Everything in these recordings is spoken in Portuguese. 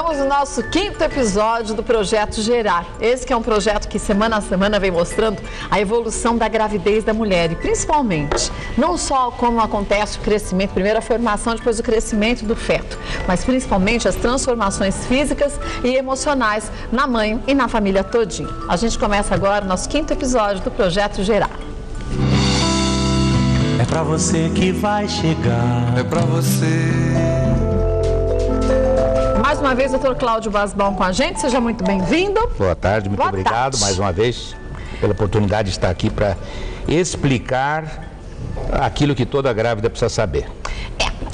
Estamos no nosso 5º episódio do Projeto Gerar. Esse que é um projeto que semana a semana vem mostrando a evolução da gravidez da mulher e principalmente, não só como acontece o crescimento, primeiro a formação, depois o crescimento do feto, mas principalmente as transformações físicas e emocionais na mãe e na família todinha. A gente começa agora o nosso 5º episódio do Projeto Gerar. É pra você que vai chegar. É pra você. Mais uma vez, doutor Cláudio Basbão com a gente, seja muito bem-vindo. Boa tarde, muito Boa obrigado tarde. mais uma vez pela oportunidade de estar aqui para explicar aquilo que toda grávida precisa saber.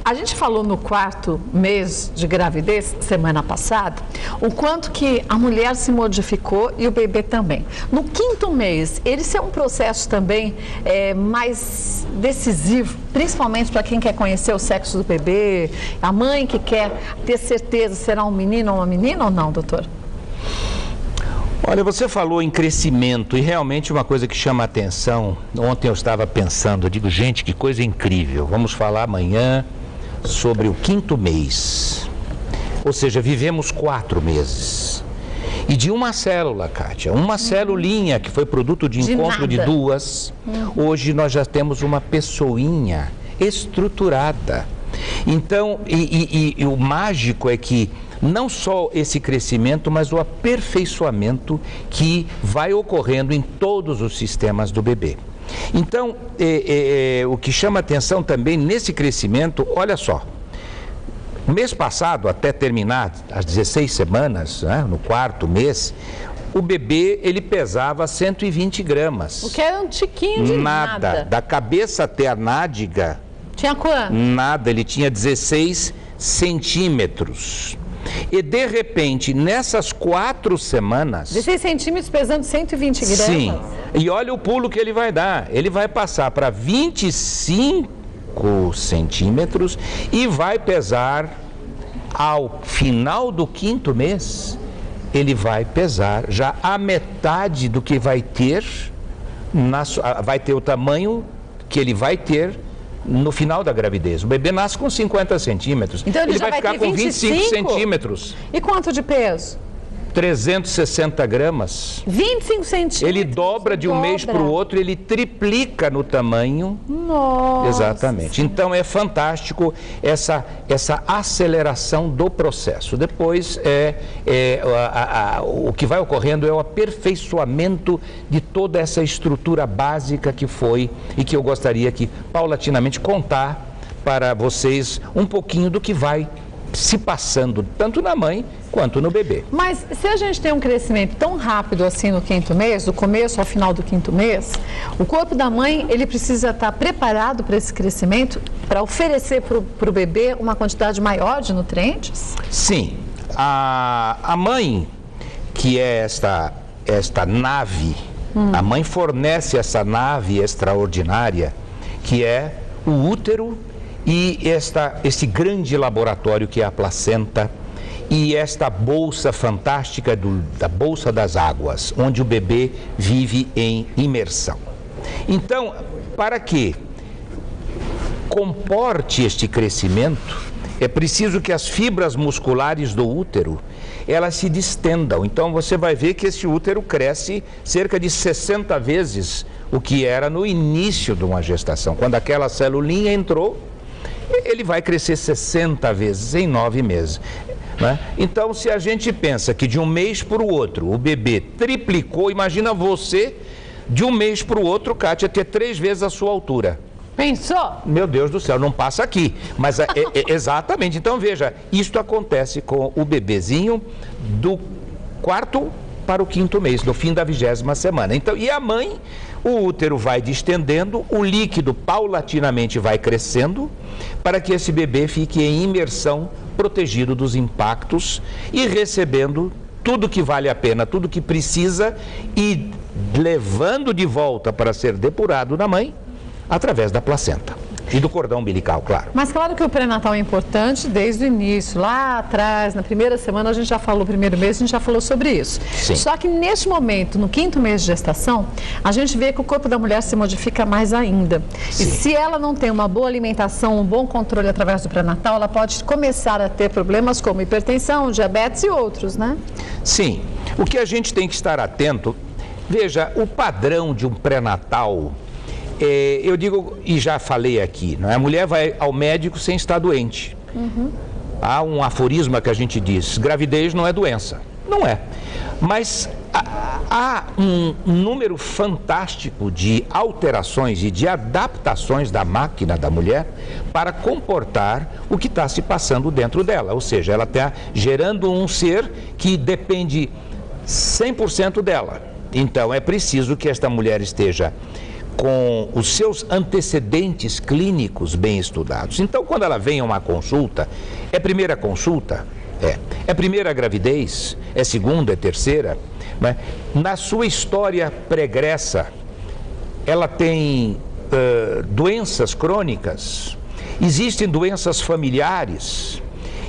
A gente falou no 4º mês de gravidez, semana passada, o quanto que a mulher se modificou e o bebê também. No 5º mês, esse é um processo também mais decisivo, principalmente para quem quer conhecer o sexo do bebê, a mãe que quer ter certeza se será um menino ou uma menina ou não, doutor? Olha, você falou em crescimento e realmente uma coisa que chama a atenção, ontem eu estava pensando, eu digo, gente, que coisa incrível, vamos falar amanhã sobre o 5º mês, ou seja, vivemos 4 meses. E de uma célula, Kátia, uma celulinha que foi produto de encontro de duas, hoje nós já temos uma pessoinha estruturada. Então, e o mágico é que não só esse crescimento, mas o aperfeiçoamento que vai ocorrendo em todos os sistemas do bebê. Então, o que chama atenção também nesse crescimento, olha só, mês passado, até terminar as 16 semanas, né, no 4º mês, o bebê, ele pesava 120 gramas. O que era um tiquinho de nada. Da cabeça até a nádega. Tinha quanto? Nada, ele tinha 16 centímetros. E de repente, nessas 4 semanas... 16 centímetros pesando 120 gramas? Sim, e olha o pulo que ele vai dar. Ele vai passar para 25 centímetros e vai pesar, ao final do 5º mês, ele vai pesar já a metade do que vai ter, vai ter o tamanho que ele vai ter no final da gravidez. O bebê nasce com 50 centímetros. Então ele já vai ficar com 25 centímetros. E quanto de peso? 360 gramas. 25 centímetros. Ele dobra de um mês para o outro, ele triplica no tamanho. Nossa. Exatamente. Então é fantástico essa aceleração do processo. Depois o que vai ocorrendo é o aperfeiçoamento de toda essa estrutura básica que foi e que eu gostaria que paulatinamente contar para vocês um pouquinho do que vai se passando tanto na mãe quanto no bebê. Mas se a gente tem um crescimento tão rápido assim no 5º mês, do começo ao final do 5º mês, o corpo da mãe, ele precisa estar preparado para esse crescimento, para oferecer para o bebê uma quantidade maior de nutrientes? Sim. A mãe, que é esta nave, a mãe fornece essa nave extraordinária, que é o útero e esse grande laboratório que é a placenta e esta bolsa fantástica da bolsa das águas, onde o bebê vive em imersão. Então, para que comporte este crescimento, é preciso que as fibras musculares do útero, elas se distendam. Então, você vai ver que esse útero cresce cerca de 60 vezes o que era no início de uma gestação. Quando aquela celulinha entrou, ele vai crescer 60 vezes em 9 meses. Né? Então, se a gente pensa que de um mês para o outro o bebê triplicou, imagina você de um mês para o outro, Kátia, ter 3 vezes a sua altura. Pensou? Meu Deus do céu, não passa aqui. Mas exatamente, então veja, isto acontece com o bebezinho do 4º para o 5º mês, do fim da 20ª semana. Então, e a mãe, o útero vai distendendo, o líquido paulatinamente vai crescendo, para que esse bebê fique em imersão, protegido dos impactos e recebendo tudo que vale a pena, tudo que precisa e levando de volta para ser depurado na mãe, através da placenta. E do cordão umbilical, claro. Mas claro que o pré-natal é importante desde o início, lá atrás, na primeira semana a gente já falou, primeiro mês a gente já falou sobre isso. Sim. Só que neste momento, no 5º mês de gestação, a gente vê que o corpo da mulher se modifica mais ainda. Sim. E se ela não tem uma boa alimentação, um bom controle através do pré-natal, ela pode começar a ter problemas como hipertensão, diabetes e outros, né? Sim. O que a gente tem que estar atento, veja, o padrão de um pré-natal, eu digo, e já falei aqui, não é? A mulher vai ao médico sem estar doente. Há um aforisma que a gente diz, gravidez não é doença. Não é. Mas há um número fantástico de alterações e de adaptações da máquina da mulher para comportar o que está se passando dentro dela. Ou seja, ela está gerando um ser que depende 100% dela. Então, é preciso que esta mulher esteja com os seus antecedentes clínicos bem estudados. Então, quando ela vem a uma consulta, é primeira consulta? É primeira gravidez? É segunda? É terceira? Né? Na sua história pregressa, ela tem doenças crônicas? Existem doenças familiares?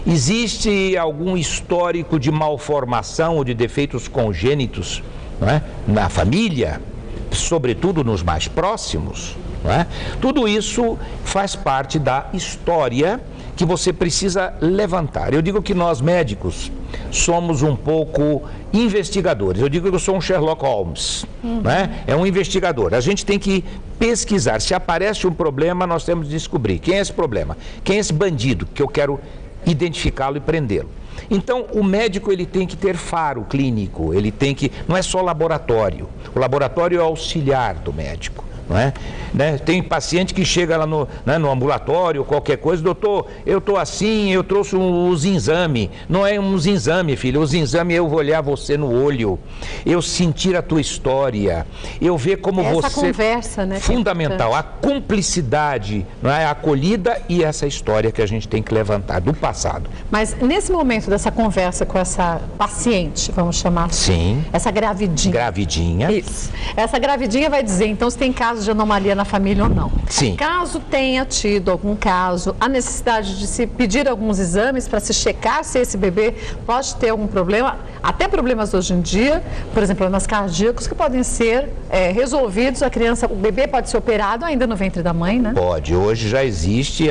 Existe algum histórico de malformação ou de defeitos congênitos, não é? Na família? Sobretudo nos mais próximos, não é? Tudo isso faz parte da história que você precisa levantar. Eu digo que nós médicos somos um pouco investigadores. Eu digo que eu sou um Sherlock Holmes, né? É um investigador. A gente tem que pesquisar. Se aparece um problema, nós temos de descobrir quem é esse problema, quem é esse bandido que eu quero identificá-lo e prendê-lo. Então, o médico ele tem que ter faro clínico, ele tem que, não é só laboratório, o laboratório é auxiliar do médico, não é? Né? Tem paciente que chega lá no ambulatório, qualquer coisa, doutor, eu estou assim, eu trouxe os exames, não é uns exames, filho, os exames eu vou olhar você no olho, eu sentir a tua história, eu ver como essa você... conversa, né? Fundamental, a cumplicidade, não é? A acolhida e essa história que a gente tem que levantar do passado. Mas nesse momento dessa conversa com essa paciente, vamos chamar assim, Sim. Essa gravidinha. Gravidinha. Isso. Essa gravidinha vai dizer, então, se tem casos de anomalia na família ou não. Sim. Caso tenha tido algum caso, a necessidade de se pedir alguns exames para se checar se esse bebê pode ter algum problema, até problemas hoje em dia, por exemplo, problemas cardíacos que podem ser resolvidos, o bebê pode ser operado ainda no ventre da mãe, né? Pode, hoje já existe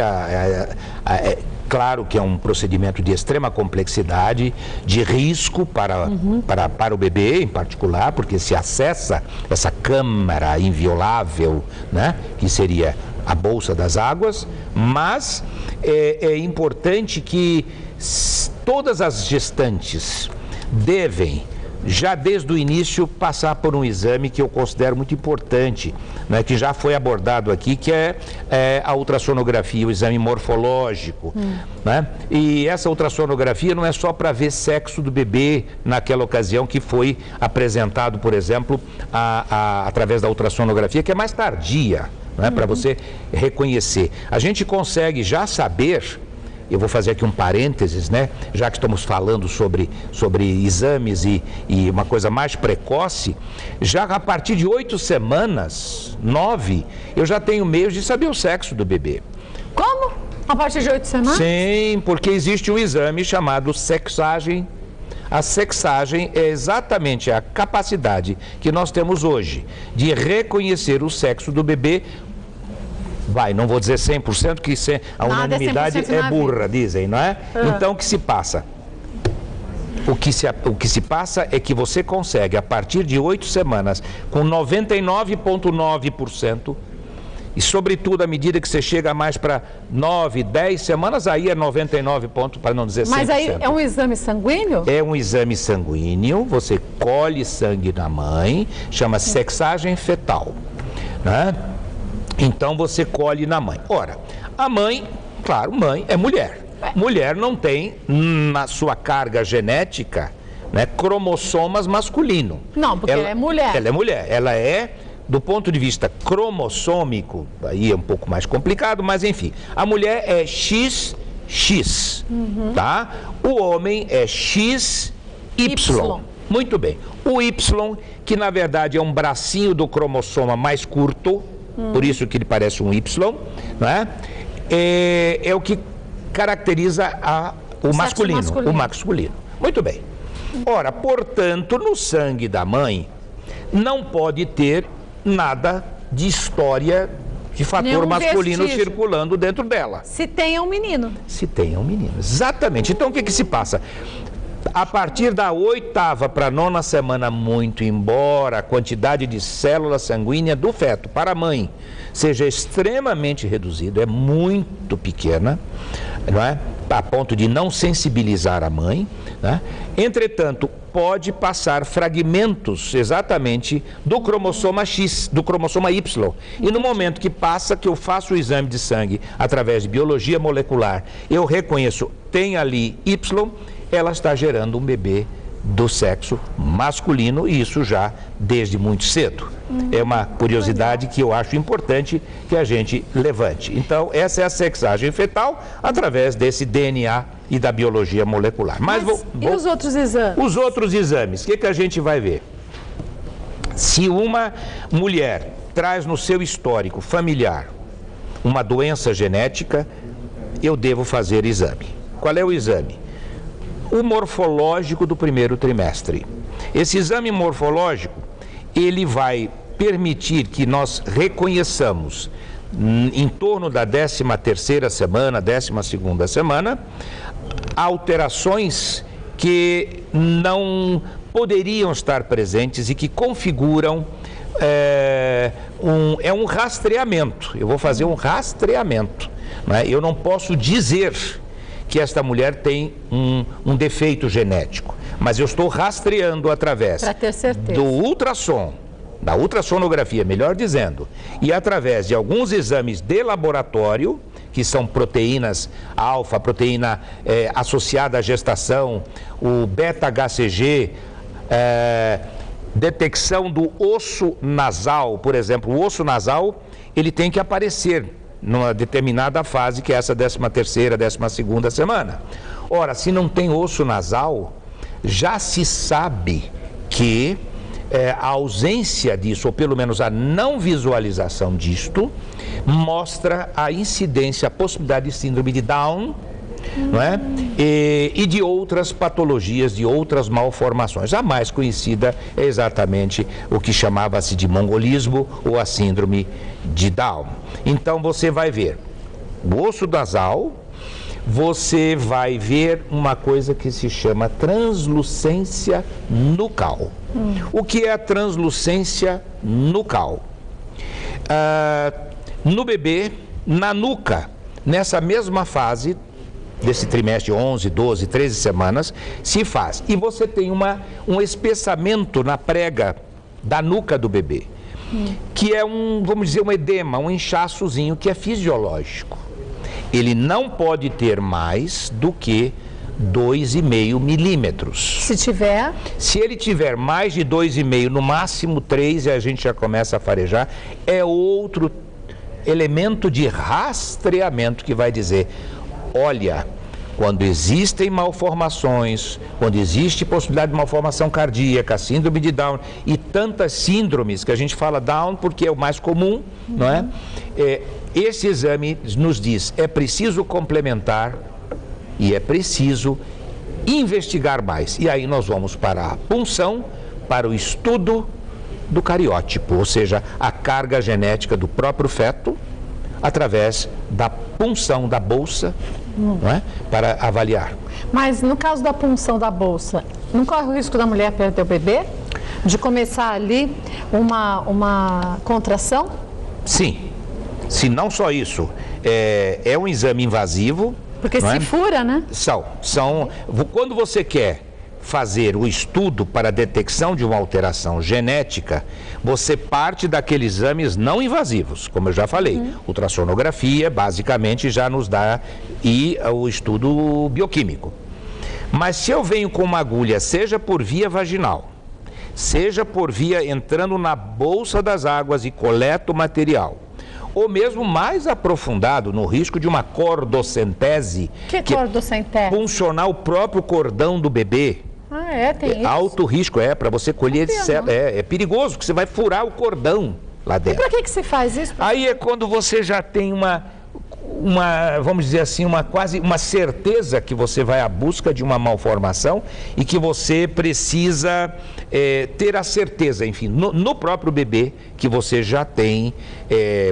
claro que é um procedimento de extrema complexidade, de risco para o bebê em particular, porque se acessa essa câmara inviolável, né, que seria a bolsa das águas, mas é importante que todas as gestantes devem, já desde o início, passar por um exame que eu considero muito importante, né, que já foi abordado aqui, que é a ultrassonografia, o exame morfológico. Né? E essa ultrassonografia não é só para ver sexo do bebê naquela ocasião que foi apresentado, por exemplo, através da ultrassonografia, que é mais tardia, né, para você reconhecer. A gente consegue já saber... Eu vou fazer aqui um parênteses, né? Já que estamos falando sobre exames e uma coisa mais precoce, já a partir de 8 semanas, 9, eu já tenho meios de saber o sexo do bebê. Como? A partir de 8 semanas? Sim, porque existe um exame chamado sexagem. A sexagem é exatamente a capacidade que nós temos hoje de reconhecer o sexo do bebê. Não vou dizer 100%, que a unanimidade é burra, dizem, não é? Então, o que se passa? O que se passa é que você consegue, a partir de 8 semanas, com 99,9%, e sobretudo à medida que você chega mais para 9, 10 semanas, aí é 99 pontos, para não dizer 100%. Mas aí é um exame sanguíneo? É um exame sanguíneo, você colhe sangue na mãe, chama sexagem fetal, né? Então você colhe na mãe. Ora, a mãe, claro, mãe é mulher. Mulher não tem na sua carga genética, né, cromossomas masculino. Não, porque ela é mulher. Ela é mulher. Ela é, do ponto de vista cromossômico, aí é um pouco mais complicado, mas enfim. A mulher é XX, tá? O homem é XY. Muito bem. O Y, que na verdade é um bracinho do cromossoma mais curto, por isso que ele parece um Y, não é? É o que caracteriza o masculino. Muito bem. Ora, portanto, no sangue da mãe não pode ter nada de história de fator Nenhum masculino vestígio. circulando dentro dela. Se tem um menino. Se tem um menino. Exatamente. Então, o que se passa? A partir da 8ª para a 9ª semana, muito embora a quantidade de célula sanguínea do feto para a mãe seja extremamente reduzida, é muito pequena, não é? A ponto de não sensibilizar a mãe, né? Entretanto, pode passar fragmentos exatamente do cromossoma X, do cromossoma Y. E no momento que passa, que eu faço o exame de sangue através de biologia molecular, eu reconheço, tem ali Y, ela está gerando um bebê do sexo masculino, e isso já desde muito cedo. É uma curiosidade que eu acho importante que a gente levante. Então, essa é a sexagem fetal através desse DNA e da biologia molecular. Mas e os outros exames? Os outros exames, o que a gente vai ver? Se uma mulher traz no seu histórico familiar uma doença genética, eu devo fazer exame. Qual é o exame? O morfológico do primeiro trimestre. Esse exame morfológico, ele vai permitir que nós reconheçamos em torno da 13ª semana, 12ª semana, alterações que não poderiam estar presentes e que configuram um rastreamento. Eu vou fazer um rastreamento, né? Eu não posso dizer que esta mulher tem um defeito genético, mas eu estou rastreando através do ultrassom, da ultrassonografia, melhor dizendo, e através de alguns exames de laboratório, que são proteínas alfa, proteína associada à gestação, o beta-HCG, detecção do osso nasal, por exemplo. O osso nasal, ele tem que aparecer numa determinada fase, que é essa 13ª, 12ª semana. Ora, se não tem osso nasal, já se sabe que a ausência disso, ou pelo menos a não visualização disto, mostra a incidência, a possibilidade de síndrome de Down, não é? E de outras patologias, de outras malformações. A mais conhecida é exatamente o que chamava-se de mongolismo ou a síndrome de Down. Então você vai ver o osso nasal, você vai ver uma coisa que se chama translucência nucal. O que é a translucência nucal? No bebê, na nuca, nessa mesma fase desse trimestre, 11, 12, 13 semanas, se faz. E você tem um espessamento na prega da nuca do bebê, que é vamos dizer, um edema, um inchaçozinho que é fisiológico. Ele não pode ter mais do que 2,5 milímetros. Se tiver? Se ele tiver mais de 2,5, no máximo 3, e a gente já começa a farejar, é outro elemento de rastreamento que vai dizer: olha, quando existem malformações, quando existe possibilidade de malformação cardíaca, síndrome de Down e tantas síndromes, que a gente fala Down porque é o mais comum, não é? Esse exame nos diz, é preciso complementar e é preciso investigar mais. E aí nós vamos para a punção, para o estudo do cariótipo, ou seja, a carga genética do próprio feto, através da punção da bolsa, não é? Para avaliar. Mas no caso da punção da bolsa, não corre o risco da mulher perder o bebê? De começar ali uma contração? Sim. Se não só isso, é um exame invasivo. Porque se fura, né? Quando você quer fazer o estudo para a detecção de uma alteração genética, você parte daqueles exames não invasivos, como eu já falei. Ultrassonografia, basicamente, já nos dá o estudo bioquímico. Mas se eu venho com uma agulha, seja por via vaginal, seja por via entrando na bolsa das águas e coleto o material, ou mesmo mais aprofundado no risco de uma cordocentese. Que cordocentese? Puncionar o próprio cordão do bebê. Tem isso? Alto risco, para você colher células. É perigoso, porque você vai furar o cordão. lá E dentro. para que se faz isso? Aí é quando você já tem vamos dizer assim, quase uma certeza que você vai à busca de uma malformação e que você precisa ter a certeza, enfim, no próprio bebê, que você já tem,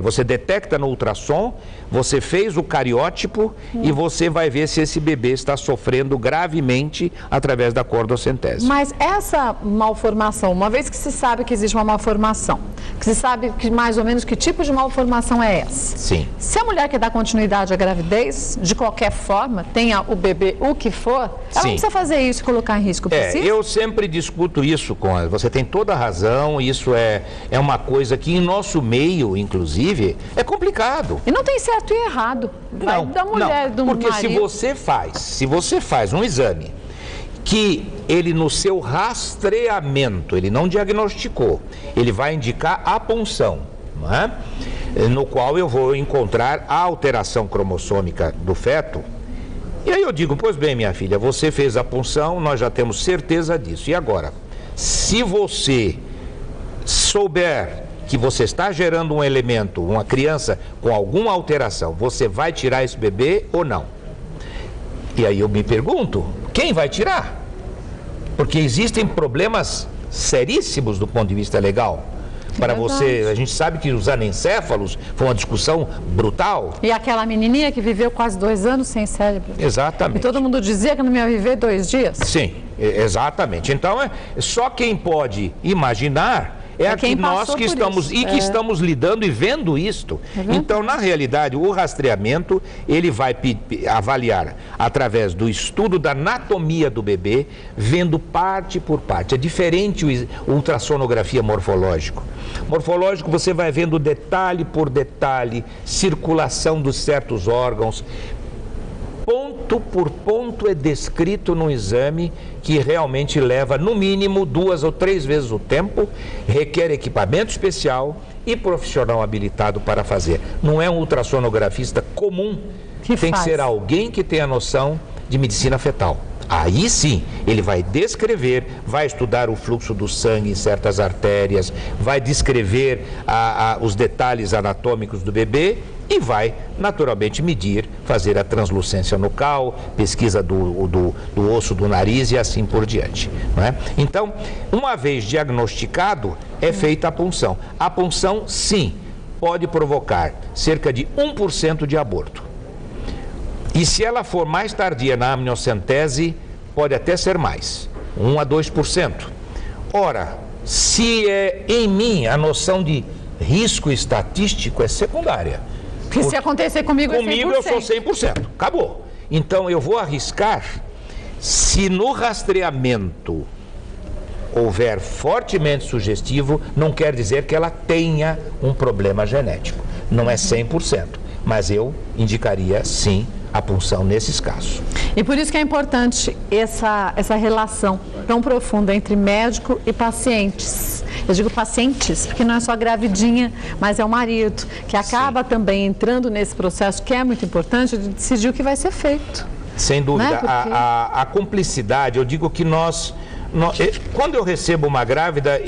você detecta no ultrassom, você fez o cariótipo e você vai ver se esse bebê está sofrendo gravemente através da cordocentese. Mas essa malformação, uma vez que se sabe que existe uma malformação, que se sabe que mais ou menos que tipo de malformação é essa? Sim. Se a mulher quer dar continuidade à gravidez, de qualquer forma, tenha o bebê o que for, ela não Sim. precisa fazer isso e colocar em risco, precisa? Eu sempre discuto isso com ela. Você tem toda a razão, isso é uma coisa que em nosso meio, inclusive, é complicado. E não tem certo e errado. Vai da mulher, do porque marido. se você faz um exame que ele no seu rastreamento, ele não diagnosticou, ele vai indicar a punção, não é? No qual eu vou encontrar a alteração cromossômica do feto. E aí eu digo, pois bem, minha filha, você fez a punção, nós já temos certeza disso. E agora, se você souber que você está gerando um elemento, uma criança com alguma alteração, você vai tirar esse bebê ou não? E aí eu me pergunto, quem vai tirar? Porque existem problemas seríssimos do ponto de vista legal. Para você, a gente sabe que os anencéfalos foi uma discussão brutal. E aquela menininha que viveu quase 2 anos sem cérebro. Exatamente. E todo mundo dizia que não ia viver 2 dias. Sim, exatamente. Então, só quem pode imaginar aqui nós que estamos que estamos lidando e vendo isto. Então, na realidade, o rastreamento, ele vai avaliar através do estudo da anatomia do bebê, vendo parte por parte. É diferente o ultrassonografia morfológico. Morfológico, você vai vendo detalhe por detalhe, circulação dos certos órgãos. Ponto por ponto é descrito no exame, que realmente leva no mínimo 2 ou 3 vezes o tempo, requer equipamento especial e profissional habilitado para fazer. Não é um ultrassonografista comum, tem que ser alguém que tenha noção de medicina fetal. Aí sim, ele vai descrever, vai estudar o fluxo do sangue em certas artérias, vai descrever os detalhes anatômicos do bebê e vai naturalmente medir, fazer a translucência nucal, pesquisa do osso do nariz e assim por diante, não é? Então, uma vez diagnosticado, é feita a punção. A punção, sim, pode provocar cerca de 1% de aborto. E se ela for mais tardia na amniocentese, pode até ser mais, 1 a 2%. Ora, se é em mim a noção de risco estatístico é secundária. Porque se acontecer comigo é 100%. Comigo eu sou 100%, acabou. Então eu vou arriscar, se no rastreamento houver fortemente sugestivo, não quer dizer que ela tenha um problema genético. Não é 100%, mas eu indicaria sim a punção nesses casos. E por isso que é importante essa relação tão profunda entre médico e pacientes. Eu digo pacientes, porque não é só a gravidinha, mas é o marido, que acaba também entrando nesse processo, que é muito importante, de decidir o que vai ser feito. Sem dúvida. Né? Porque... a cumplicidade, eu digo que quando eu recebo uma grávida,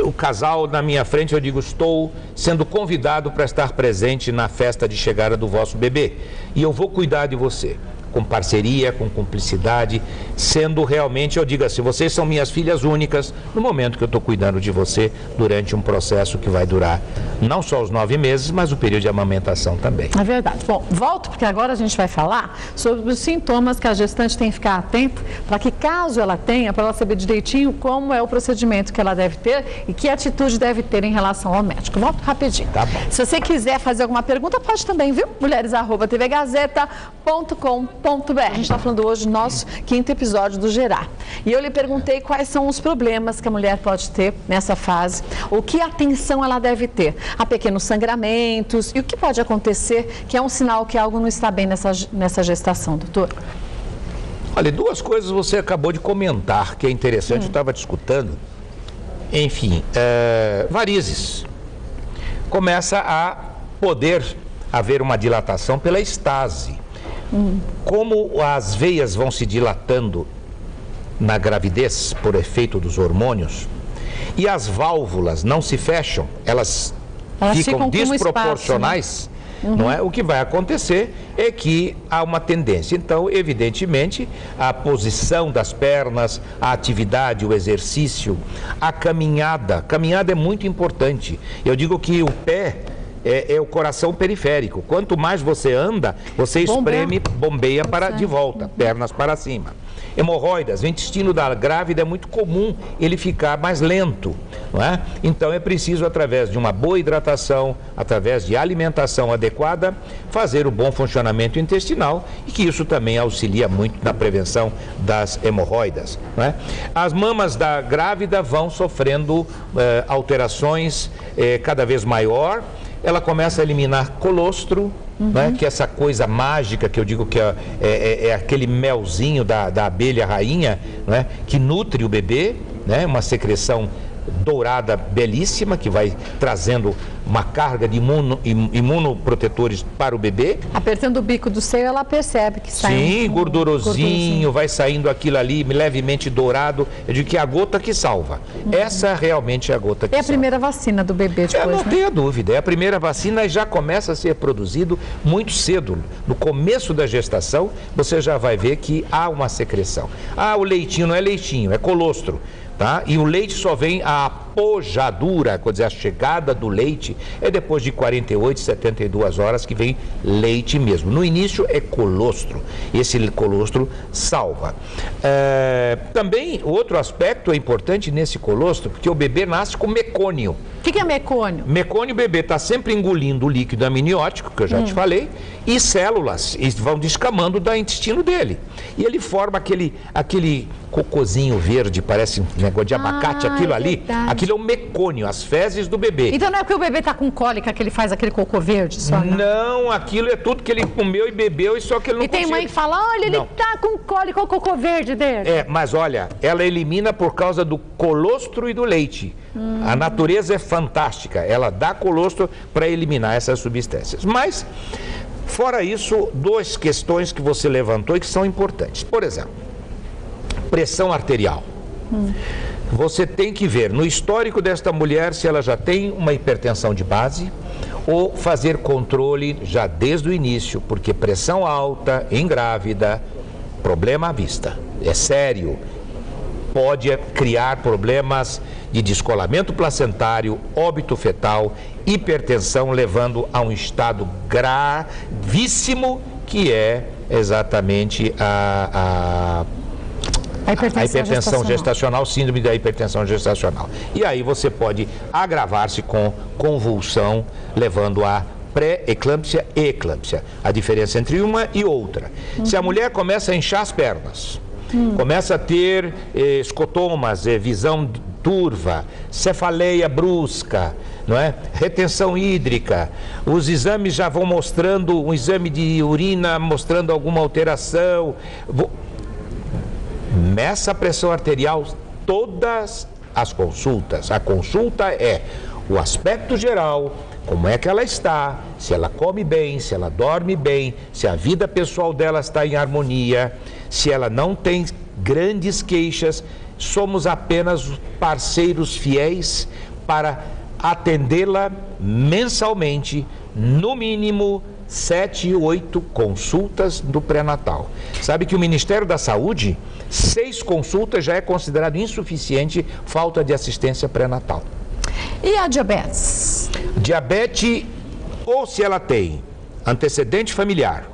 o casal na minha frente, eu digo, estou sendo convidado para estar presente na festa de chegada do vosso bebê. E eu vou cuidar de você, com parceria, com cumplicidade, sendo realmente, eu digo assim, vocês são minhas filhas únicas no momento que eu estou cuidando de você durante um processo que vai durar não só os 9 meses, mas o período de amamentação também. É verdade. Bom, volto porque agora a gente vai falar sobre os sintomas que a gestante tem que ficar atenta para que, caso ela tenha, para ela saber direitinho como é o procedimento que ela deve ter e que atitude deve ter em relação ao médico. Volto rapidinho. Tá bom. Se você quiser fazer alguma pergunta, pode também, viu? mulheres@tvgazeta.com.br. A gente está falando hoje do nosso 5º episódio do Gerar. E eu lhe perguntei quais são os problemas que a mulher pode ter nessa fase, o que atenção ela deve ter a pequenos sangramentos e o que pode acontecer que é um sinal que algo não está bem nessa gestação, doutor. Olha, 2 coisas você acabou de comentar que é interessante, eu estava discutindo. Enfim, varizes. Começa a poder haver uma dilatação pela estase. Como as veias vão se dilatando na gravidez por efeito dos hormônios, e as válvulas não se fecham, elas ficam com desproporcionais, não é? O que vai acontecer é que há uma tendência. Então, evidentemente, a posição das pernas, a atividade, o exercício, a caminhada. Caminhada é muito importante. Eu digo que o pé é o coração periférico. Quanto mais você anda, você espreme, bombeia para de volta, pernas para cima. Hemorroidas, o intestino da grávida é muito comum ele ficar mais lento, não é? Então é preciso, através de uma boa hidratação, através de alimentação adequada, fazer o bom funcionamento intestinal e que isso também auxilia muito na prevenção das hemorroidas, não é? As mamas da grávida vão sofrendo alterações cada vez maior. Ela começa a eliminar colostro, né, que é essa coisa mágica que eu digo que é aquele melzinho da abelha rainha, né, que nutre o bebê, né, uma secreção dourada belíssima que vai trazendo uma carga de imunoprotetores para o bebê. Apertando o bico do seio, ela percebe que sai gordurosinho, vai saindo aquilo ali levemente dourado. Eu digo que é a gota que salva. Essa realmente é a gota que salva. É a primeira vacina do bebê depois, não tenha dúvida. É a primeira vacina e já começa a ser produzido muito cedo. No começo da gestação, você já vai ver que há uma secreção. O leitinho não é leitinho, é colostro. Tá? E o leite só vem a apojadura, quer dizer, a chegada do leite é depois de 48, 72 horas que vem leite mesmo. No início é colostro, esse colostro salva. Também outro aspecto é importante nesse colostro, porque o bebê nasce com mecônio. O que é mecônio? Mecônio, o bebê está sempre engolindo o líquido amniótico, que eu já te falei, e células vão descamando do intestino dele. E ele forma aquele cocôzinho verde, parece um negócio de abacate, aquilo ali. Aquilo é o mecônio, as fezes do bebê. Então não é porque o bebê está com cólica que ele faz aquele cocô verde só? Não, aquilo é tudo que ele comeu e bebeu e só que ele não consegue. E tem mãe que fala, olha, ele está com cólica, o cocô verde dele. Mas olha, ela elimina por causa do colostro e do leite. A natureza é fantástica, ela dá colostro para eliminar essas substâncias. Mas, fora isso, duas questões que você levantou e que são importantes. Por exemplo, pressão arterial. Você tem que ver no histórico desta mulher se ela já tem uma hipertensão de base ou fazer controle já desde o início, porque pressão alta em grávida, problema à vista, é sério. Pode criar problemas de descolamento placentário, óbito fetal, hipertensão, levando a um estado gravíssimo que é exatamente a hipertensão gestacional, síndrome da hipertensão gestacional. E aí você pode agravar-se com convulsão, levando a pré-eclâmpsia e eclâmpsia. A diferença entre uma e outra. Se a mulher começa a inchar as pernas, começa a ter escotomas, visão turva, cefaleia brusca, não é? Retenção hídrica, os exames já vão mostrando, um exame de urina mostrando alguma alteração. Meça a pressão arterial todas as consultas. A consulta é o aspecto geral, como é que ela está, se ela come bem, se ela dorme bem, se a vida pessoal dela está em harmonia, se ela não tem grandes queixas. Somos apenas parceiros fiéis para atendê-la mensalmente, no mínimo 7, 8 consultas do pré-natal. Sabe que o Ministério da Saúde, 6 consultas já é considerado insuficiente, falta de assistência pré-natal. E a diabetes? Diabetes, ou se ela tem antecedente familiar,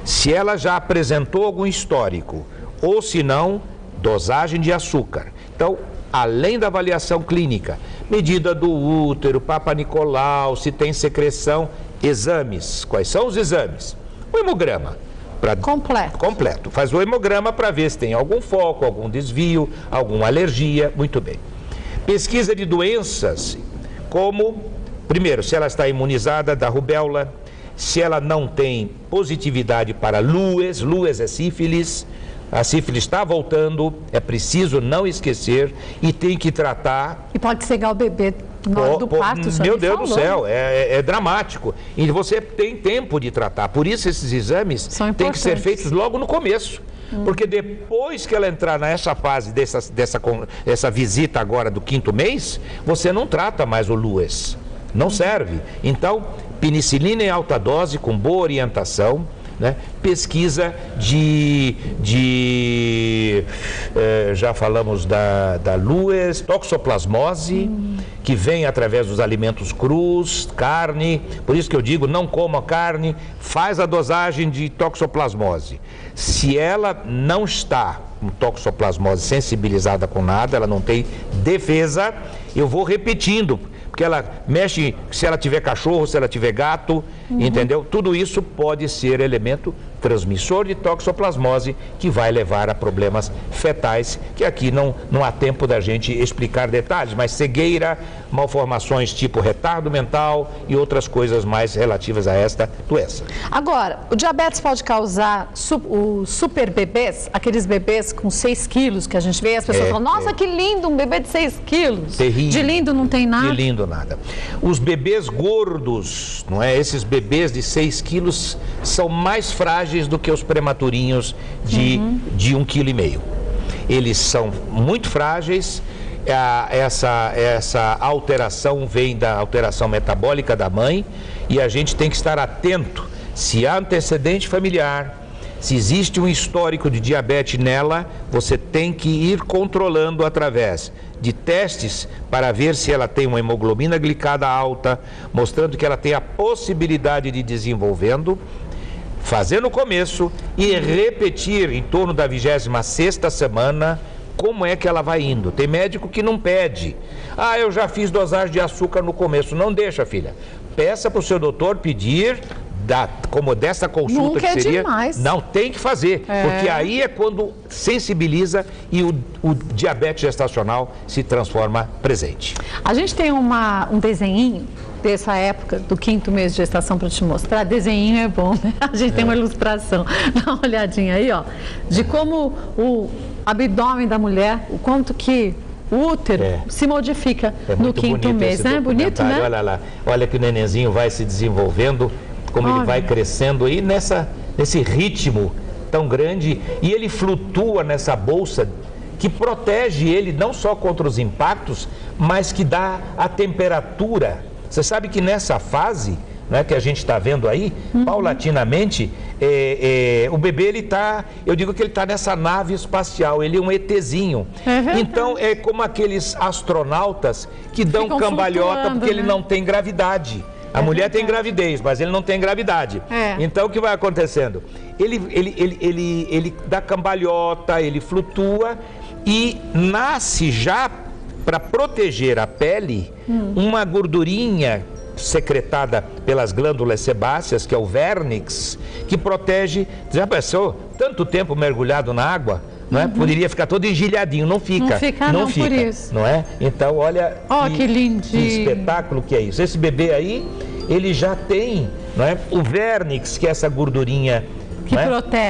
se ela já apresentou algum histórico, ou se não, dosagem de açúcar. Então, além da avaliação clínica, medida do útero, Papa Nicolau, se tem secreção, exames. Quais são os exames? O hemograma. Completo. Faz o hemograma para ver se tem algum foco, algum desvio, alguma alergia. Muito bem. Pesquisa de doenças, como, primeiro, se ela está imunizada da rubéola, se ela não tem positividade para lues é sífilis. A sífilis está voltando, é preciso não esquecer e tem que tratar. E pode cegar o bebê na hora do parto, meu Deus do céu, é dramático. E você tem tempo de tratar, por isso esses exames têm que ser feitos logo no começo. Porque depois que ela entrar nessa fase dessa visita agora do 5º mês, você não trata mais o Lues. Não serve. Então, penicilina em alta dose, com boa orientação, né? Pesquisa já falamos da Lues, toxoplasmose, que vem através dos alimentos crus, carne. Por isso que eu digo, não coma carne, faz a dosagem de toxoplasmose. Se ela não está com toxoplasmose sensibilizada com nada, ela não tem defesa, eu vou repetindo, porque ela mexe, se ela tiver cachorro, se ela tiver gato, entendeu? Tudo isso pode ser elemento transmissor de toxoplasmose que vai levar a problemas fetais, que aqui não há tempo da gente explicar detalhes, mas cegueira, malformações tipo retardo mental e outras coisas mais relativas a esta doença. Agora, o diabetes pode causar os super bebês, aqueles bebês com 6 quilos que a gente vê, as pessoas falam, nossa, que lindo, um bebê de 6 quilos. Terrível. De lindo não tem nada. De lindo nada. Os bebês gordos, não é? Esses bebês de 6 quilos são mais frágeis do que os prematurinhos de 1,5 kg. Eles são muito frágeis. Essa alteração vem da alteração metabólica da mãe e a gente tem que estar atento se há antecedente familiar, se existe um histórico de diabetes nela, você tem que ir controlando através de testes para ver se ela tem uma hemoglobina glicada alta, mostrando que ela tem a possibilidade de desenvolvendo, fazer no começo e repetir em torno da 26ª semana como é que ela vai indo. Tem médico que não pede. Ah, eu já fiz dosagem de açúcar no começo. Não deixa, filha. Peça para o seu doutor pedir, como dessa consulta nunca que seria. É demais. Não, tem que fazer. Porque aí é quando sensibiliza e o diabetes gestacional se transforma presente. A gente tem um desenhinho dessa época, do 5º mês de gestação, para te mostrar. Desenhinho é bom, né? A gente tem uma ilustração. Dá uma olhadinha aí, ó, de como o abdômen da mulher, o quanto que o útero se modifica no 5º mês, né? Bonito, né? Olha lá, olha que o nenenzinho vai se desenvolvendo, como ele vai crescendo aí nesse ritmo tão grande, e ele flutua nessa bolsa que protege ele não só contra os impactos, mas que dá a temperatura. Você sabe que nessa fase, né, que a gente está vendo aí, paulatinamente, o bebê, ele está, eu digo que ele está nessa nave espacial, ele é um ETzinho. Então, é como aqueles astronautas que dão cambalhota porque ele não tem gravidade. A mulher tem gravidez, mas ele não tem gravidade. Então, o que vai acontecendo? Ele dá cambalhota, ele flutua e nasce já para proteger a pele uma gordurinha secretada pelas glândulas sebáceas, que é o vernix, que protege. Já pensou? Tanto tempo mergulhado na água, não é? Poderia ficar todo engelhadinho, não fica. Não fica, por isso. Não é? Então, olha que lindinho. Que espetáculo que é isso. Esse bebê aí, ele já tem, não é? O vernix, que é essa gordurinha que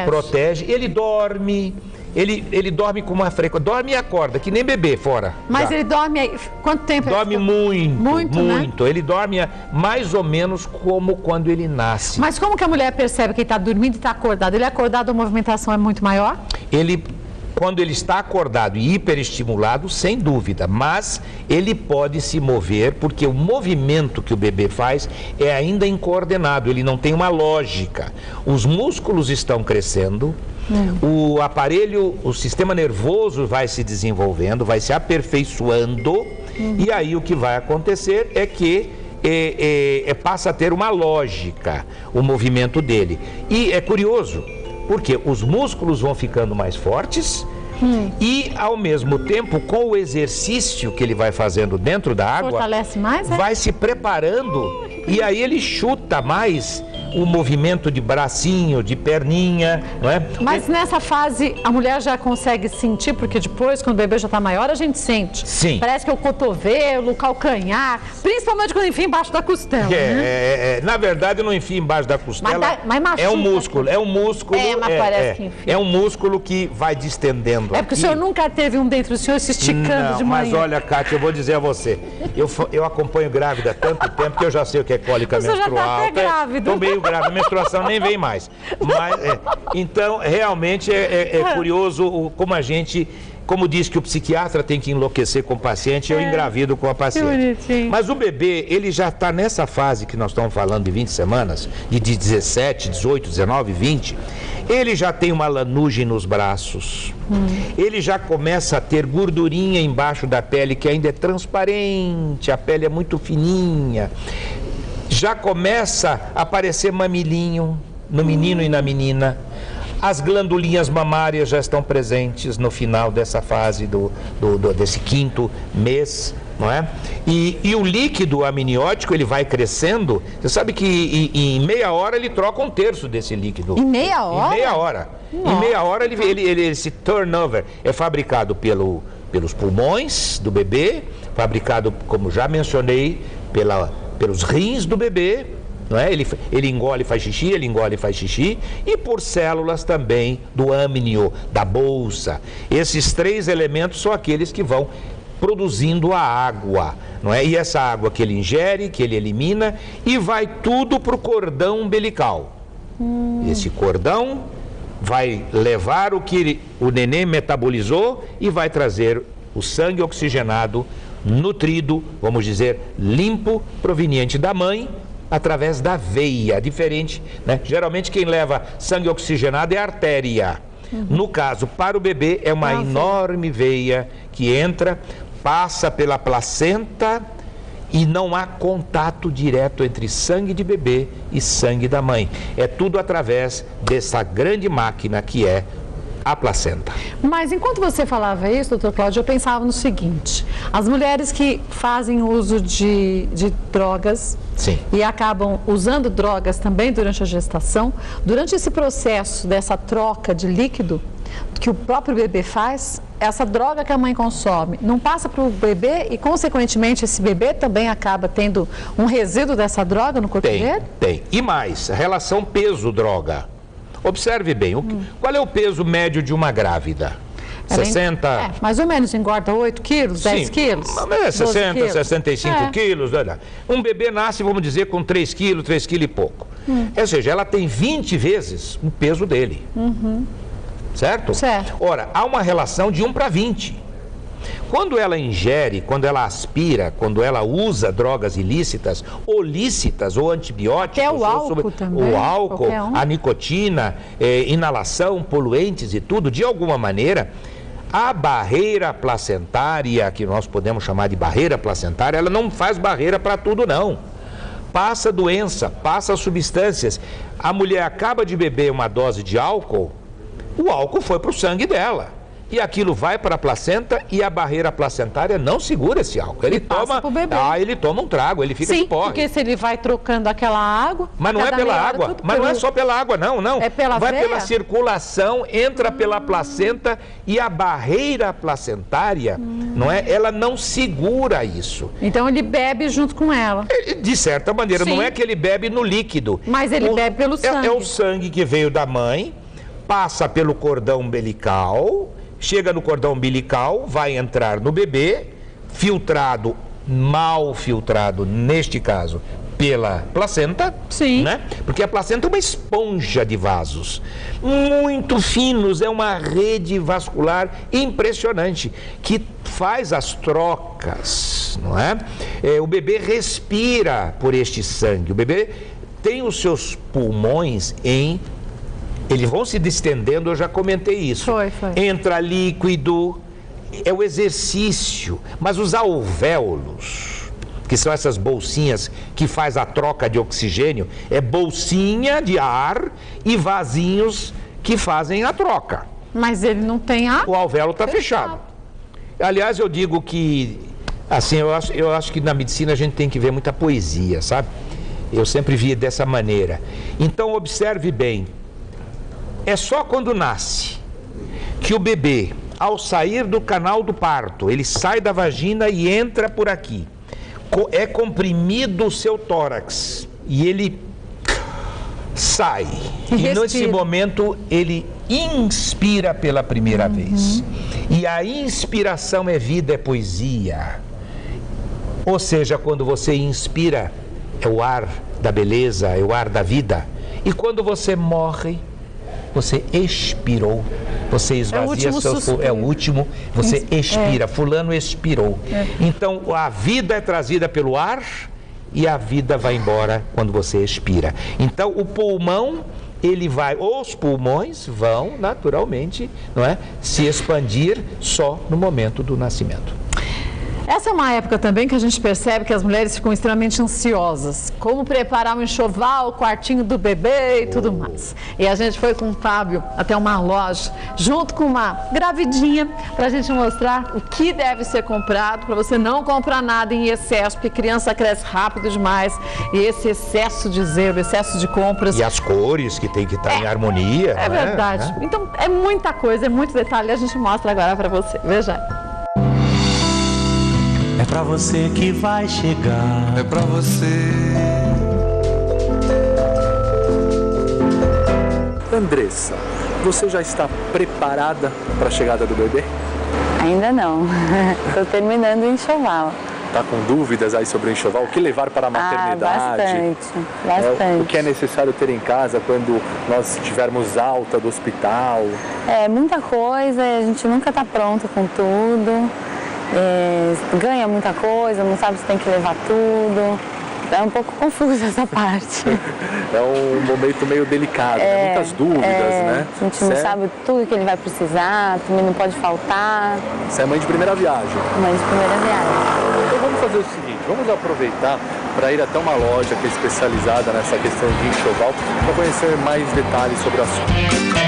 protege. Ele dorme. Ele dorme com uma frequência, dorme e acorda, que nem bebê fora. Mas ele dorme aí, quanto tempo? Dorme muito. Né? Ele dorme mais ou menos como quando ele nasce. Mas como que a mulher percebe que ele está dormindo e está acordado? Ele acordado, a movimentação é muito maior? Quando ele está acordado e hiperestimulado, sem dúvida, mas ele pode se mover, porque o movimento que o bebê faz é ainda incoordenado, ele não tem uma lógica. Os músculos estão crescendo, o aparelho, o sistema nervoso vai se desenvolvendo, vai se aperfeiçoando, e aí o que vai acontecer é que passa a ter uma lógica o movimento dele. E é curioso, porque os músculos vão ficando mais fortes e, ao mesmo tempo, com o exercício que ele vai fazendo dentro da água, fortalece mais, vai se preparando e aí ele chuta mais o movimento de bracinho, de perninha, não é? Mas nessa fase a mulher já consegue sentir, porque depois, quando o bebê já está maior, a gente sente. Sim. Parece que é o cotovelo, o calcanhar, principalmente quando enfia embaixo da costela. Na verdade, não enfia embaixo da costela. Mas machuca. É um músculo. Mas parece que enfia. É um músculo que vai distendendo. É porque o senhor nunca teve um dentro do senhor se esticando de manhã. Mas olha, Cátia, eu vou dizer a você, eu acompanho grávida há tanto tempo que eu já sei o que é cólica menstrual. Você já está até grávida. Estou meio meio grávida, a menstruação nem vem mais. Mas, então, realmente é curioso como a gente... Como diz que o psiquiatra tem que enlouquecer com o paciente, eu engravido com a paciente. Mas o bebê, ele já está nessa fase que nós estamos falando de 20 semanas, de 17, 18, 19, 20, ele já tem uma lanugem nos braços, ele já começa a ter gordurinha embaixo da pele que ainda é transparente, a pele é muito fininha, já começa a aparecer mamilinho no menino e na menina. As glandulinhas mamárias já estão presentes no final dessa fase desse 5º mês, não é? E o líquido amniótico, ele vai crescendo. Você sabe que em meia hora ele troca 1/3 desse líquido. Em meia hora? Em meia hora. Nossa. Em meia hora esse turnover é fabricado pelos pulmões do bebê, fabricado, como já mencionei, pelos rins do bebê. Não é? Ele engole e faz xixi, ele engole e faz xixi, e por células também do âmnio, da bolsa. Esses 3 elementos são aqueles que vão produzindo a água, não é? E essa água que ele ingere, que ele elimina, e vai tudo para o cordão umbilical. Esse cordão vai levar o que o neném metabolizou e vai trazer o sangue oxigenado, nutrido, vamos dizer, limpo, proveniente da mãe, através da veia, diferente, né? Geralmente quem leva sangue oxigenado é a artéria. No caso, para o bebê, é uma enorme veia que entra, passa pela placenta e não há contato direto entre sangue de bebê e sangue da mãe. É tudo através dessa grande máquina que é a placenta. Mas enquanto você falava isso, doutor Cláudio, eu pensava no seguinte: as mulheres que fazem uso de drogas, sim, e acabam usando drogas também durante a gestação, durante esse processo dessa troca de líquido que o próprio bebê faz, essa droga que a mãe consome não passa para o bebê e, consequentemente, esse bebê também acaba tendo um resíduo dessa droga no corpo dele? Tem. E mais, relação peso-droga. Observe bem, qual é o peso médio de uma grávida? 60... mais ou menos, engorda 8 quilos, 10 quilos? 60, quilos. 65 quilos. Um bebê nasce, vamos dizer, com 3 quilos, 3 quilos e pouco. Ou seja, ela tem 20 vezes o peso dele. Certo? Certo. Ora, há uma relação de 1 para 20. Quando ela ingere, quando ela aspira, quando ela usa drogas ilícitas ou lícitas ou antibióticos, até o álcool também, o álcool, a nicotina, inalação, poluentes e tudo, de alguma maneira, a barreira placentária, que nós podemos chamar de barreira placentária, ela não faz barreira para tudo, não. Passa doença, passa substâncias. A mulher acaba de beber uma dose de álcool, o álcool foi para o sangue dela. E aquilo vai para a placenta e a barreira placentária não segura esse álcool. Ele toma, ele toma um trago, ele fica de porre. Porque se ele vai trocando aquela água... Mas não é pela água, mas não é só pela água, não. É pela vai veia? Pela circulação, entra pela placenta e a barreira placentária, não é? Ela não segura isso. Então ele bebe junto com ela. De certa maneira, não é que ele bebe no líquido. Mas ele bebe pelo sangue. É o sangue que veio da mãe, passa pelo cordão umbilical... Chega no cordão umbilical, vai entrar no bebê, filtrado, mal filtrado, neste caso, pela placenta. Sim. Né? Porque a placenta é uma esponja de vasos, muito finos, é uma rede vascular impressionante, que faz as trocas, não é? O bebê respira por este sangue, o bebê tem os seus pulmões eles vão se distendendo, eu já comentei isso. Foi. Entra líquido, é o exercício. Mas os alvéolos, que são essas bolsinhas que faz a troca de oxigênio, é bolsinha de ar e vasinhos que fazem a troca. Mas ele não tem ar? O alvéolo está fechado. Aliás, eu digo que, assim, eu acho que na medicina a gente tem que ver muita poesia, sabe? Eu sempre vi dessa maneira. Então, observe bem. É só quando nasce que o bebê, ao sair do canal do parto, ele sai da vagina e entra por aqui. É comprimido o seu tórax e ele sai. E nesse momento ele inspira pela primeira vez. E a inspiração é vida, é poesia. Ou seja, quando você inspira, é o ar da beleza, é o ar da vida. E quando você morre, você expirou, você esvazia é o último, você expira, fulano expirou. Então a vida é trazida pelo ar e a vida vai embora quando você expira. Então o pulmão, os pulmões vão naturalmente, não é, se expandir só no momento do nascimento. Essa é uma época também que a gente percebe que as mulheres ficam extremamente ansiosas. Como preparar um enxoval, o quartinho do bebê e tudo mais. E a gente foi com o Fábio até uma loja, junto com uma gravidinha, para a gente mostrar o que deve ser comprado, para você não comprar nada em excesso, porque criança cresce rápido demais. E esse excesso de zelo, excesso de compras. E as cores que tem que estar em harmonia. É verdade. Então é muita coisa, é muito detalhe. A gente mostra agora para você. Veja. É pra você que vai chegar. É pra você. Andressa, você já está preparada para a chegada do bebê? Ainda não. Estou terminando o enxoval. Tá com dúvidas aí sobre o enxoval? O que levar para a maternidade? Bastante. O que é necessário ter em casa quando nós tivermos alta do hospital? É, muita coisa, a gente nunca está pronto com tudo. Ganha muita coisa, não sabe se tem que levar tudo. É um pouco confusa essa parte. É um momento meio delicado, né? Muitas dúvidas, né? A gente não sabe tudo que ele vai precisar, também não pode faltar. Você é mãe de primeira viagem? Mãe de primeira viagem. Então vamos fazer o seguinte, vamos aproveitar para ir até uma loja que é especializada nessa questão de enxoval para conhecer mais detalhes sobre o assunto.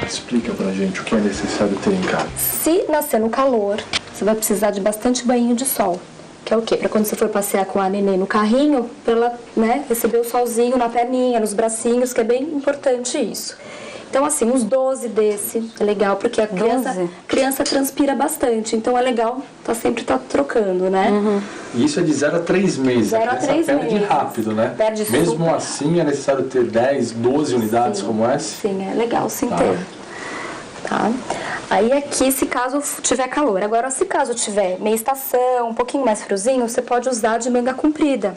Explica pra gente o que é necessário ter em casa. Se nascer no calor, você vai precisar de bastante banho de sol. Que é o quê? Para quando você for passear com a neném no carrinho, para ela, né, receber o solzinho na perninha, nos bracinhos, que é bem importante isso. Então, assim, uns 12 desse é legal, porque a criança transpira bastante. Então, é legal sempre trocando, né? Uhum. E isso é de 0 a 3 meses. 0 a 3 meses. Perde rápido, né? Perde Mesmo super. assim, é necessário ter 10, 12 unidades como essa? Sim, é legal sim ter. Tá? Aí aqui, se caso tiver calor. Agora, se caso tiver meia estação, um pouquinho mais friozinho, você pode usar de manga comprida,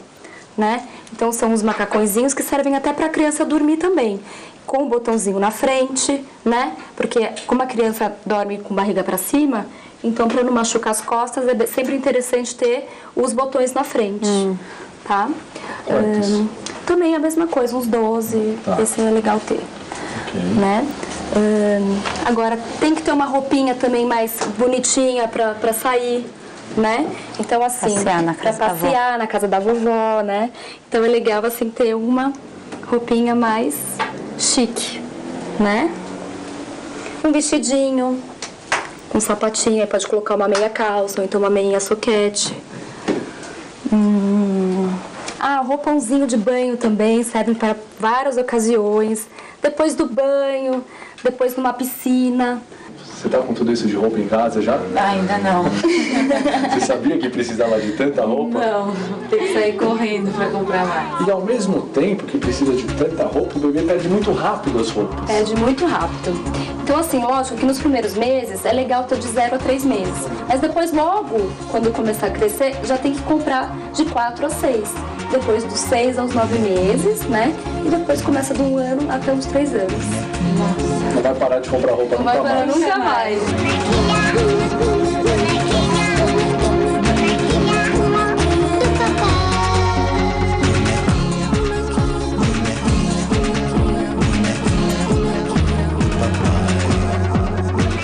né? Então, são os macacõezinhos que servem até para a criança dormir também. Com o botãozinho na frente, né? Porque como a criança dorme com barriga para cima, então para não machucar as costas, é sempre interessante ter os botões na frente, tá? Também a mesma coisa, uns 12, esse é legal ter, né? Agora, tem que ter uma roupinha também mais bonitinha para sair, né? Então, assim, para passear na casa da vovó, né? Então, é legal, assim, ter uma roupinha mais chique, né? Um vestidinho, um sapatinho, aí pode colocar uma meia calça, ou então uma meia soquete. Roupãozinho de banho também serve para várias ocasiões. Depois do banho, depois numa piscina. Você tá com tudo isso de roupa em casa já? Ainda não. Você sabia que precisava de tanta roupa? Não, tem que sair correndo para comprar mais. E ao mesmo tempo que precisa de tanta roupa, o bebê perde muito rápido as roupas. Perde muito rápido. Então, assim, lógico que nos primeiros meses é legal ter de 0 a 3 meses. Mas depois, logo, quando começar a crescer, já tem que comprar de 4 a 6. Depois dos 6 aos 9 meses, né? E depois começa de 1 ano até uns 3 anos. Não vai parar de comprar roupa nunca mais. Não vai parar nunca mais.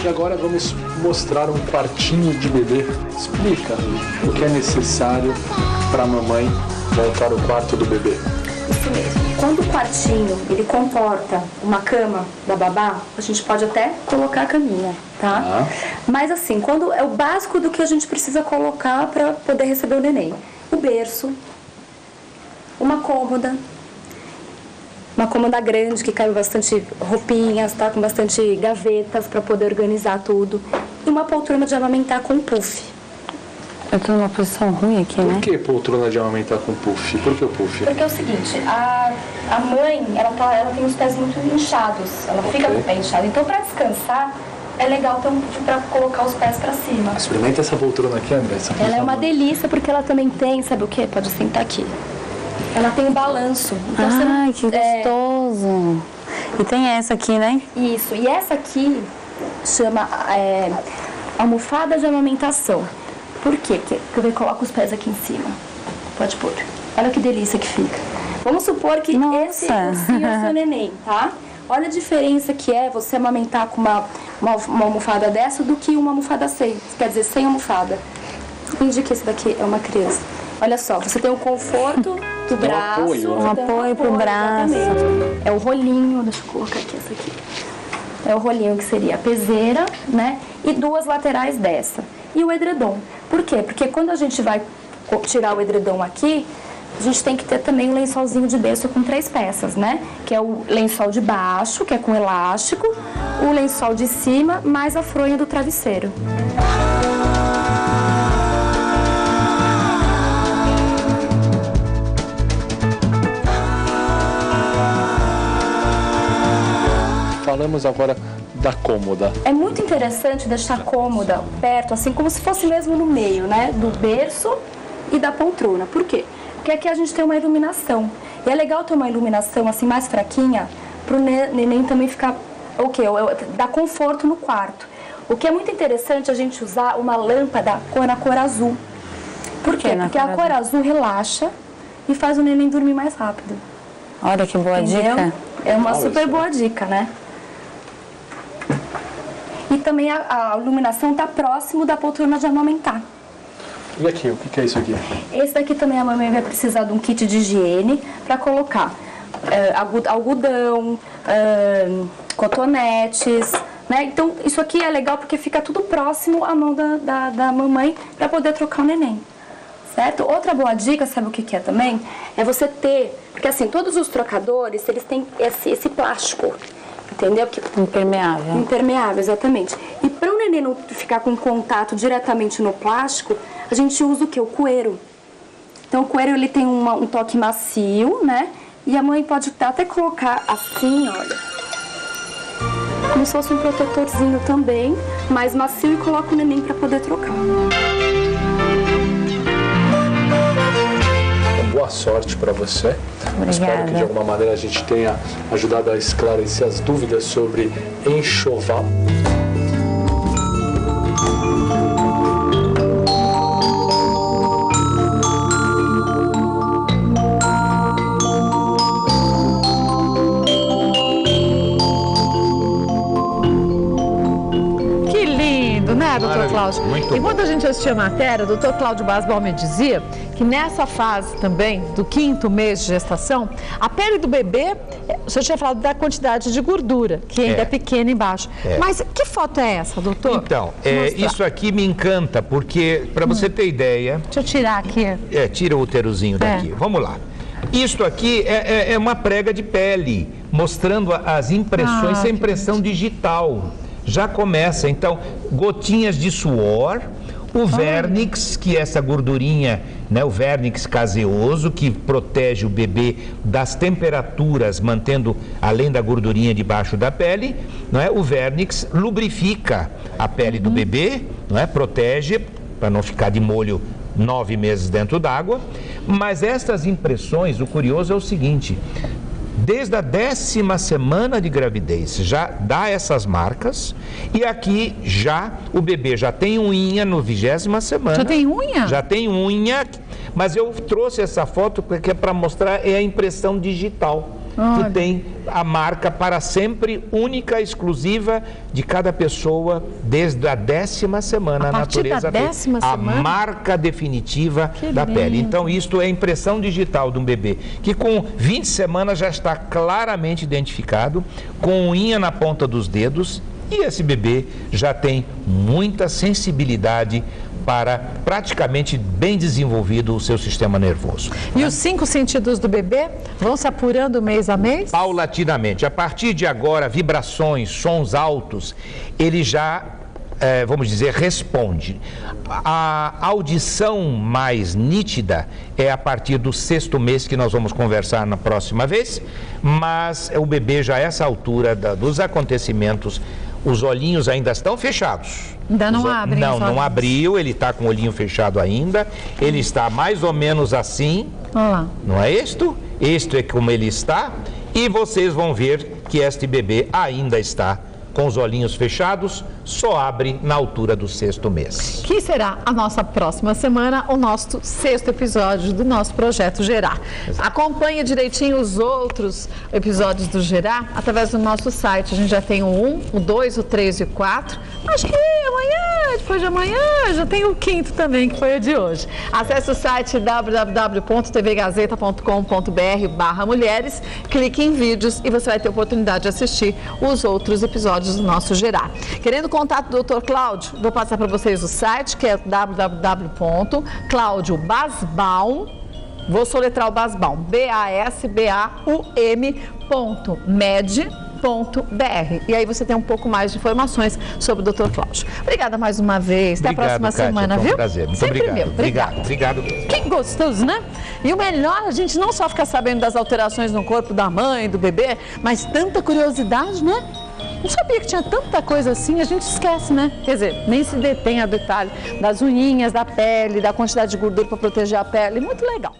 E agora vamos mostrar um quartinho de bebê. Explica o que é necessário para a mamãe montar o quarto do bebê. Isso mesmo. Quando o quartinho, ele comporta uma cama da babá, a gente pode até colocar a caminha, tá? Mas assim, quando é o básico do que a gente precisa colocar para poder receber o neném. O berço, uma cômoda grande que cabe bastante roupinhas, tá? Com bastante gavetas para poder organizar tudo. E uma poltrona de amamentar com puff. Eu tô numa posição ruim aqui, né? Por que poltrona de amamentar com puff? Por que o puff? Porque é o seguinte, a mãe, ela tem os pés muito inchados, ela fica com o pé inchado. Então, para descansar, é legal para colocar os pés para cima. Experimenta essa poltrona aqui, André. Ela é uma delícia porque ela também tem, sabe o que? Pode sentar aqui. Ela tem um balanço. Então, Ai, que gostoso. E tem essa aqui, né? Isso. E essa aqui chama almofada de amamentação. Por quê? Porque eu coloco os pés aqui em cima. Pode pôr. Olha que delícia que fica. Vamos supor que esse é o seu neném, tá? Olha a diferença que é você amamentar com uma almofada dessa do que uma almofada sem. Quer dizer, sem almofada. Finge que esse daqui é uma criança. Olha só, você tem o conforto do braço. Um apoio pro braço. Exatamente. É o rolinho, deixa eu colocar aqui essa aqui. É o rolinho que seria a peseira, né? E 2 laterais dessa. E o edredom. Por quê? Porque quando a gente vai tirar o edredom aqui, a gente tem que ter também um lençolzinho de berço com 3 peças, né? Que é o lençol de baixo, que é com elástico, o lençol de cima, mais a fronha do travesseiro. Falamos agora da cômoda. É muito interessante deixar a cômoda perto, assim como se fosse mesmo no meio, né? Do berço e da poltrona. Por quê? Porque aqui a gente tem uma iluminação. E é legal ter uma iluminação assim mais fraquinha para o neném também ficar, dar conforto no quarto. O que é muito interessante a gente usar uma lâmpada na cor azul. Por quê? Porque a cor azul relaxa e faz o neném dormir mais rápido. Olha que boa dica. É uma super boa dica, né? E também a iluminação está próximo da poltrona de amamentar. E aqui, o que é isso aqui? Esse daqui também a mamãe vai precisar de um kit de higiene para colocar algodão, cotonetes, né? Então, isso aqui é legal porque fica tudo próximo à mão da mamãe para poder trocar o neném, certo? Outra boa dica, sabe o que é também? É você ter, porque assim, todos os trocadores, eles têm esse plástico, entendeu? Impermeável. Impermeável, exatamente. E para o neném não ficar com contato diretamente no plástico, a gente usa o quê? O cueiro. Então, o cueiro, ele tem um toque macio, né? E a mãe pode até colocar assim, olha. Como se fosse um protetorzinho também, mais macio, e coloca o neném para poder trocar. Boa sorte para você. Obrigada. Espero que de alguma maneira a gente tenha ajudado a esclarecer as dúvidas sobre enxoval. Doutor Cláudio? E quando a gente assistia a matéria, o doutor Cláudio Basbal me dizia que nessa fase também, do 5º mês de gestação, a pele do bebê, o senhor tinha falado da quantidade de gordura, que ainda é pequena embaixo. Mas que foto é essa, doutor? Então, isso aqui me encanta, porque, para você ter ideia... Deixa eu tirar aqui. Tira o úterozinho daqui. Vamos lá. Isto aqui é uma prega de pele, mostrando as impressões, essa impressão digital. Já começa, então, gotinhas de suor, o vernix, que é essa gordurinha, né, o vernix caseoso, que protege o bebê das temperaturas, mantendo, além da gordurinha debaixo da pele, não é? O vernix lubrifica a pele do bebê, não é? Protege, para não ficar de molho 9 meses dentro d'água. Mas estas impressões, o curioso é o seguinte... Desde a 10ª semana de gravidez já dá essas marcas, e aqui já o bebê já tem unha no 20ª semana. Já tem unha? Já tem unha, mas eu trouxe essa foto porque é para mostrar a impressão digital. Que tem a marca para sempre, única, exclusiva de cada pessoa, desde a 10ª semana. A natureza da 10ª a semana? Marca definitiva da pele. Então, isto é impressão digital de um bebê, que com 20 semanas já está claramente identificado, com unha na ponta dos dedos, e esse bebê já tem muita sensibilidade para praticamente bem desenvolvido o seu sistema nervoso. E os 5 sentidos do bebê vão se apurando mês a mês? Paulatinamente. A partir de agora, vibrações, sons altos, ele já, vamos dizer, responde. A audição mais nítida é a partir do 6º mês, que nós vamos conversar na próxima vez, mas o bebê já a essa altura dos acontecimentos, Os olhinhos ainda estão fechados. Ainda não abrem. Não abriu, ele está com o olhinho fechado ainda. Ele está mais ou menos assim. Olha lá. Não é isto? Isto é como ele está. E vocês vão ver que este bebê ainda está com os olhinhos fechados, só abre na altura do 6º mês. Que será a nossa próxima semana, o nosso 6º episódio do nosso projeto Gerar. Exato. Acompanhe direitinho os outros episódios do Gerar através do nosso site. A gente já tem o 1, o 2, o 3 e o 4. Acho que amanhã, depois de amanhã, já tem o 5º também, que foi o de hoje. Acesse o site www.tvgazeta.com.br/mulheres, clique em vídeos e você vai ter a oportunidade de assistir os outros episódios do nosso Gerar. Querendo contato do Dr. Cláudio, vou passar para vocês o site, que é www.claudiobasbaum, vou soletrar o Basbaum, basbaum.med.br. E aí você tem um pouco mais de informações sobre o Dr. Cláudio. Obrigada mais uma vez. Até a próxima semana, foi um viu? prazer. Muito Sempre obrigado. meu. Obrigado. Que gostoso, né? E o melhor, a gente não só ficar sabendo das alterações no corpo da mãe, do bebê, mas tanta curiosidade, né? Não sabia que tinha tanta coisa assim, a gente esquece, né? Quer dizer, nem se detém a detalhe das unhinhas, da pele, da quantidade de gordura para proteger a pele. Muito legal.